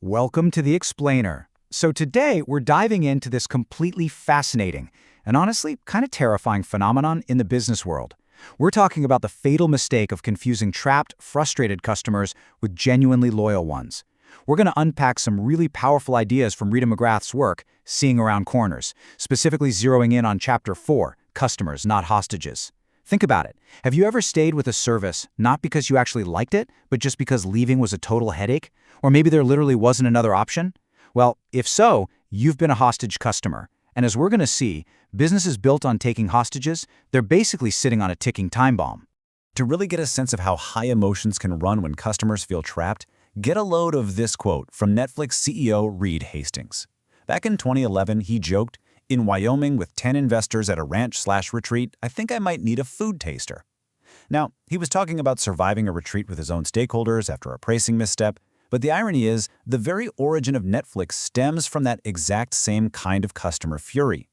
Welcome to The Explainer. So today we're diving into this completely fascinating and honestly kind of terrifying phenomenon in the business world. We're talking about the fatal mistake of confusing trapped, frustrated customers with genuinely loyal ones. We're going to unpack some really powerful ideas from Rita McGrath's work, Seeing Around Corners, specifically zeroing in on Chapter 4, Customers, Not Hostages. Think about it. Have you ever stayed with a service not because you actually liked it, but just because leaving was a total headache? Or maybe there literally wasn't another option? Well, if so, you've been a hostage customer. And as we're going to see, businesses built on taking hostages, they're basically sitting on a ticking time bomb. To really get a sense of how high emotions can run when customers feel trapped, get a load of this quote from Netflix CEO Reed Hastings. Back in 2011, he joked, "In Wyoming with 10 investors at a ranch/retreat, I think I might need a food taster." Now, he was talking about surviving a retreat with his own stakeholders after a pricing misstep, but the irony is, the very origin of Netflix stems from that exact same kind of customer fury.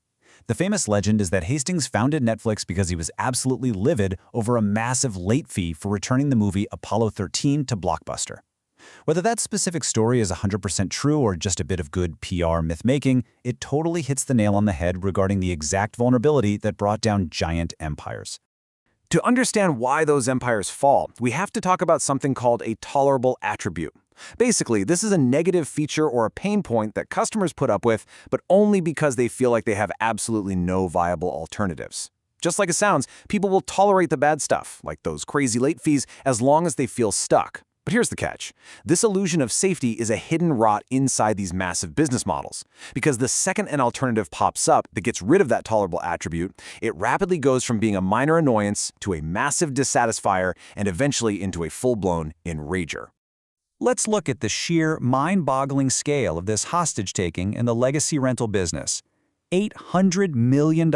The famous legend is that Hastings founded Netflix because he was absolutely livid over a massive late fee for returning the movie Apollo 13 to Blockbuster. Whether that specific story is 100% true or just a bit of good PR myth-making, it totally hits the nail on the head regarding the exact vulnerability that brought down giant empires. To understand why those empires fall, we have to talk about something called a tolerable attribute. Basically, this is a negative feature or a pain point that customers put up with, but only because they feel like they have absolutely no viable alternatives. Just like it sounds, people will tolerate the bad stuff, like those crazy late fees, as long as they feel stuck. But here's the catch. This illusion of safety is a hidden rot inside these massive business models. Because the second an alternative pops up that gets rid of that tolerable attribute, it rapidly goes from being a minor annoyance to a massive dissatisfier and eventually into a full-blown enrager. Let's look at the sheer, mind-boggling scale of this hostage-taking in the legacy rental business. $800 million.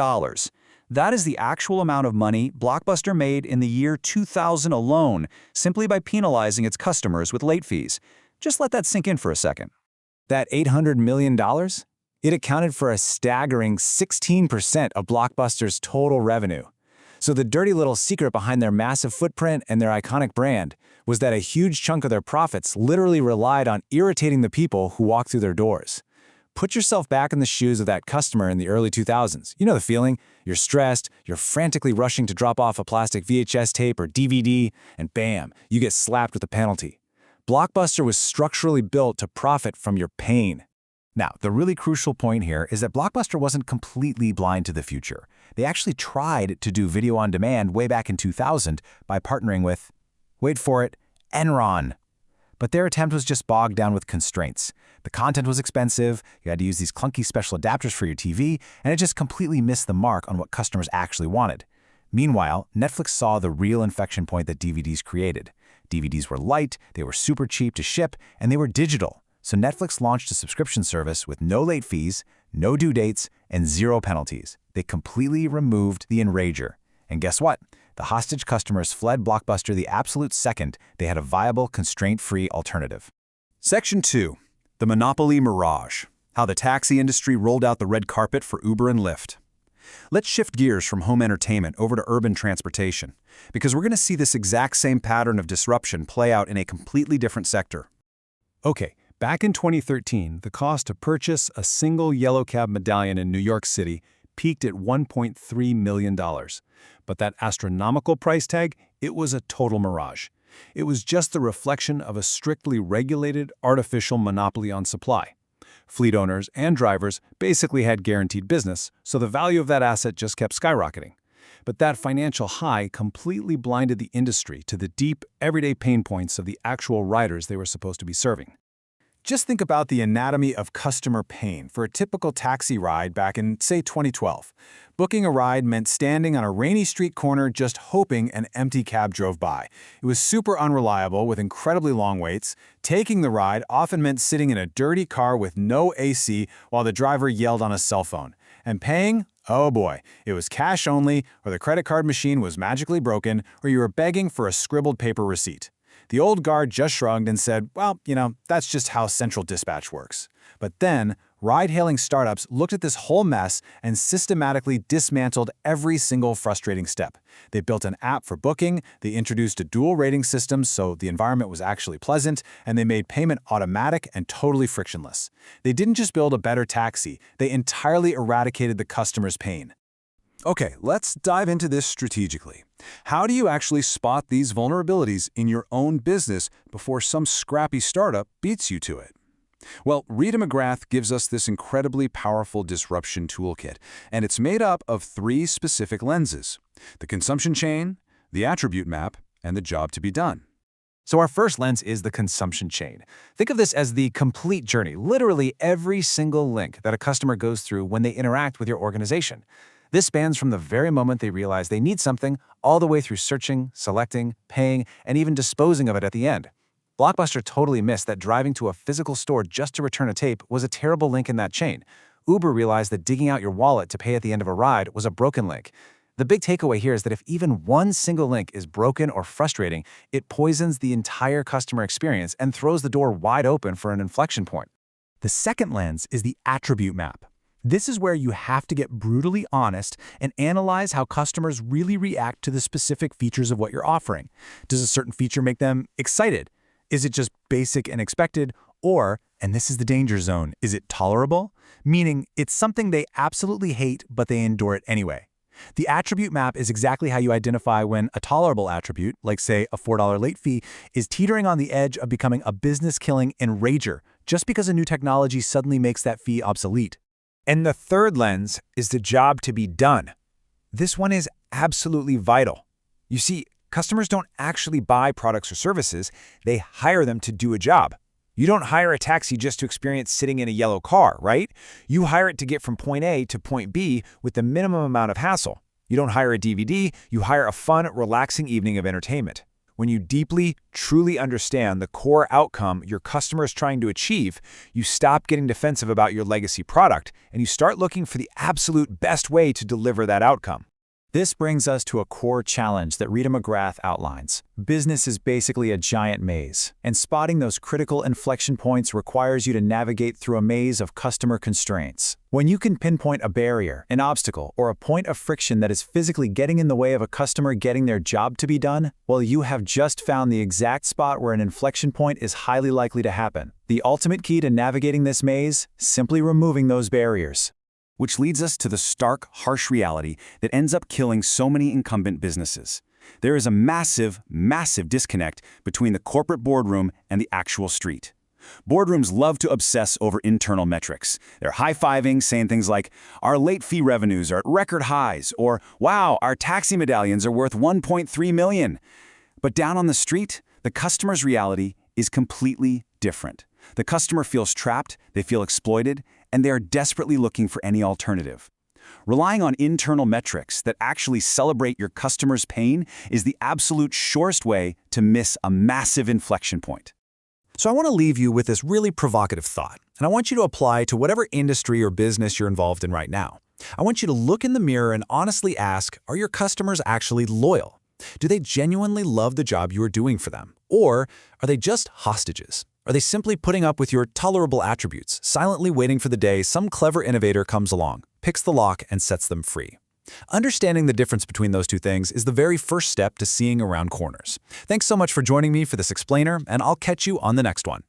That is the actual amount of money Blockbuster made in the year 2000 alone, simply by penalizing its customers with late fees. Just let that sink in for a second. That $800 million? It accounted for a staggering 16% of Blockbuster's total revenue. So the dirty little secret behind their massive footprint and their iconic brand was that a huge chunk of their profits literally relied on irritating the people who walked through their doors. Put yourself back in the shoes of that customer in the early 2000s. You know the feeling. You're stressed, you're frantically rushing to drop off a plastic VHS tape or DVD, and bam, you get slapped with a penalty. Blockbuster was structurally built to profit from your pain. Now, the really crucial point here is that Blockbuster wasn't completely blind to the future. They actually tried to do video on demand way back in 2000 by partnering with, wait for it, Enron. But their attempt was just bogged down with constraints. The content was expensive, you had to use these clunky special adapters for your TV, and it just completely missed the mark on what customers actually wanted. Meanwhile, Netflix saw the real inflection point that DVDs created. DVDs were light, they were super cheap to ship, and they were digital. So Netflix launched a subscription service with no late fees, no due dates, and zero penalties. They completely removed the enrager. And guess what? The hostage customers fled Blockbuster the absolute second they had a viable, constraint-free alternative. Section 2. The Monopoly Mirage. How the taxi industry rolled out the red carpet for Uber and Lyft. Let's shift gears from home entertainment over to urban transportation, because we're going to see this exact same pattern of disruption play out in a completely different sector. Okay, back in 2013, the cost to purchase a single yellow cab medallion in New York City peaked at $1.3 million. But that astronomical price tag, it was a total mirage. It was just the reflection of a strictly regulated, artificial monopoly on supply. Fleet owners and drivers basically had guaranteed business, so the value of that asset just kept skyrocketing. But that financial high completely blinded the industry to the deep, everyday pain points of the actual riders they were supposed to be serving. Just think about the anatomy of customer pain for a typical taxi ride back in, say, 2012. Booking a ride meant standing on a rainy street corner just hoping an empty cab drove by. It was super unreliable with incredibly long waits. Taking the ride often meant sitting in a dirty car with no AC while the driver yelled on a cell phone. And paying? Oh boy, it was cash only, or the credit card machine was magically broken, or you were begging for a scribbled paper receipt. The old guard just shrugged and said, well, that's just how central dispatch works. But then, ride-hailing startups looked at this whole mess and systematically dismantled every single frustrating step. They built an app for booking, they introduced a dual rating system so the environment was actually pleasant, and they made payment automatic and totally frictionless. They didn't just build a better taxi, they entirely eradicated the customer's pain. Okay, let's dive into this strategically. How do you actually spot these vulnerabilities in your own business before some scrappy startup beats you to it? Well, Rita McGrath gives us this incredibly powerful disruption toolkit, and it's made up of 3 specific lenses: the consumption chain, the attribute map, and the job to be done. So our first lens is the consumption chain. Think of this as the complete journey, literally every single link that a customer goes through when they interact with your organization. This spans from the very moment they realize they need something all the way through searching, selecting, paying, and even disposing of it at the end. Blockbuster totally missed that driving to a physical store just to return a tape was a terrible link in that chain. Uber realized that digging out your wallet to pay at the end of a ride was a broken link. The big takeaway here is that if even one single link is broken or frustrating, it poisons the entire customer experience and throws the door wide open for an inflection point. The second lens is the attribute map. This is where you have to get brutally honest and analyze how customers really react to the specific features of what you're offering. Does a certain feature make them excited? Is it just basic and expected? Or, and this is the danger zone, is it tolerable? Meaning, it's something they absolutely hate, but they endure it anyway. The attribute map is exactly how you identify when a tolerable attribute, like say a $4 late fee, is teetering on the edge of becoming a business-killing enrager just because a new technology suddenly makes that fee obsolete. And the third lens is the job to be done. This one is absolutely vital. You see, customers don't actually buy products or services, they hire them to do a job. You don't hire a taxi just to experience sitting in a yellow car, right? You hire it to get from point A to point B with the minimum amount of hassle. You don't hire a DVD, you hire a fun, relaxing evening of entertainment. When you deeply, truly understand the core outcome your customer is trying to achieve, you stop getting defensive about your legacy product and you start looking for the absolute best way to deliver that outcome. This brings us to a core challenge that Rita McGrath outlines. Business is basically a giant maze, and spotting those critical inflection points requires you to navigate through a maze of customer constraints. When you can pinpoint a barrier, an obstacle, or a point of friction that is physically getting in the way of a customer getting their job to be done, well, you have just found the exact spot where an inflection point is highly likely to happen. The ultimate key to navigating this maze? Simply removing those barriers. Which leads us to the stark, harsh reality that ends up killing so many incumbent businesses. There is a massive, massive disconnect between the corporate boardroom and the actual street. Boardrooms love to obsess over internal metrics. They're high-fiving, saying things like, our late fee revenues are at record highs, or, wow, our taxi medallions are worth $1.3 million. But down on the street, the customer's reality is completely different. The customer feels trapped, they feel exploited, and they are desperately looking for any alternative. Relying on internal metrics that actually celebrate your customer's pain is the absolute surest way to miss a massive inflection point. So I want to leave you with this really provocative thought, and I want you to apply to whatever industry or business you're involved in right now. I want you to look in the mirror and honestly ask, are your customers actually loyal? Do they genuinely love the job you are doing for them? Or are they just hostages? Are they simply putting up with your tolerable attributes, silently waiting for the day some clever innovator comes along, picks the lock, and sets them free? Understanding the difference between those two things is the very first step to seeing around corners. Thanks so much for joining me for this explainer, and I'll catch you on the next one.